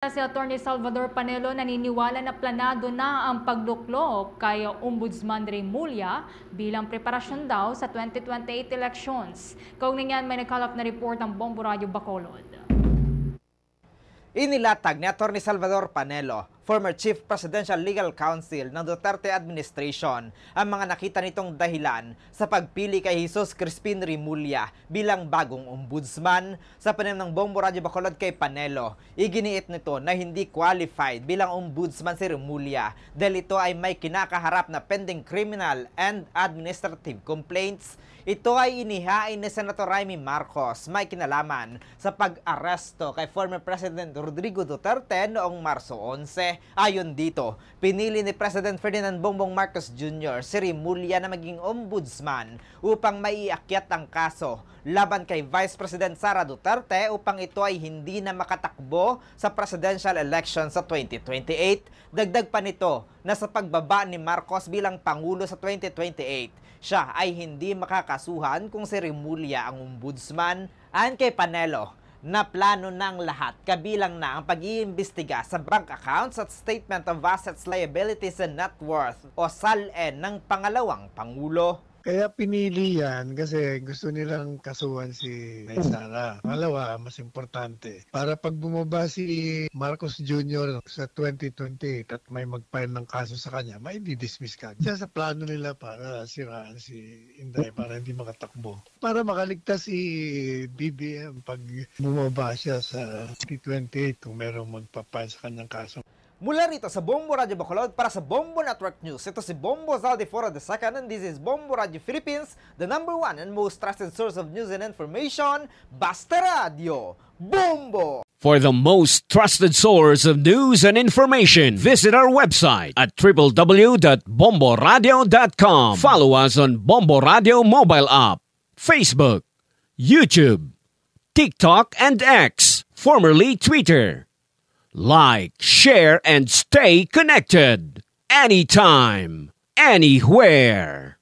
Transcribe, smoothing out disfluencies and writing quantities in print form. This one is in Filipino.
Si Atty. Salvador Panelo naniniwala na planado na ang pagluklok kay Ombudsman Remulla bilang preparasyon daw sa 2028 elections. Kaugnay niyan, may nagkalap na report ng Bombo Radio Bacolod. Inilatag ni Atty. Salvador Panelo, former Chief Presidential Legal Counsel ng Duterte Administration, ang mga nakita nitong dahilan sa pagpili kay Jesus Crispin Remulla bilang bagong ombudsman. Sa panayam ng Bombo Radio Bacolod kay Panelo, iginiit nito na hindi qualified bilang ombudsman si Remulla dahil ito ay may kinakaharap na pending criminal and administrative complaints. Ito ay inihain ni Senator Raimie Marcos, may kinalaman sa pag-aresto kay former President Rodrigo Duterte noong Marso 11. Ayon dito, pinili ni President Ferdinand Bongbong Marcos Jr. si Remulla na maging ombudsman upang maiakyat ang kaso laban kay Vice President Sara Duterte upang ito ay hindi na makatakbo sa presidential election sa 2028. Dagdag pa nito na sa pagbaba ni Marcos bilang Pangulo sa 2028, siya ay hindi makakasuhan kung si Remulla ang ombudsman. Ayon kay Panelo, na plano ng lahat kabilang na ang pag-iimbestiga sa bank accounts at Statement of Assets, Liabilities and Net Worth o SALN ng pangalawang Pangulo. Kaya pinili yan kasi gusto nilang kasuhan si Sara. Pangalawa, mas importante, para pag bumaba si Marcos Jr. sa 2028 at may mag-file ng kaso sa kanya, may di-dismiss ka. Siya sa plano nila para siraan si Inday para hindi makatakbo. Para makaligtas si BBM pag bumaba siya sa 2028 kung merong magpa-file sa kanyang kaso. Mula rito sa Bombo Radio Bacolod para sa Bombo Network News, ito si Bombo Zaldiforo II and this is Bombo Radio Philippines, the #1 and most trusted source of news and information, Basta Radio, Bombo! For the most trusted source of news and information, visit our website at www.bomboradio.com. Follow us on Bombo Radio mobile app, Facebook, YouTube, TikTok, and X, formerly Twitter. Like, share, and stay connected. Anytime, anywhere.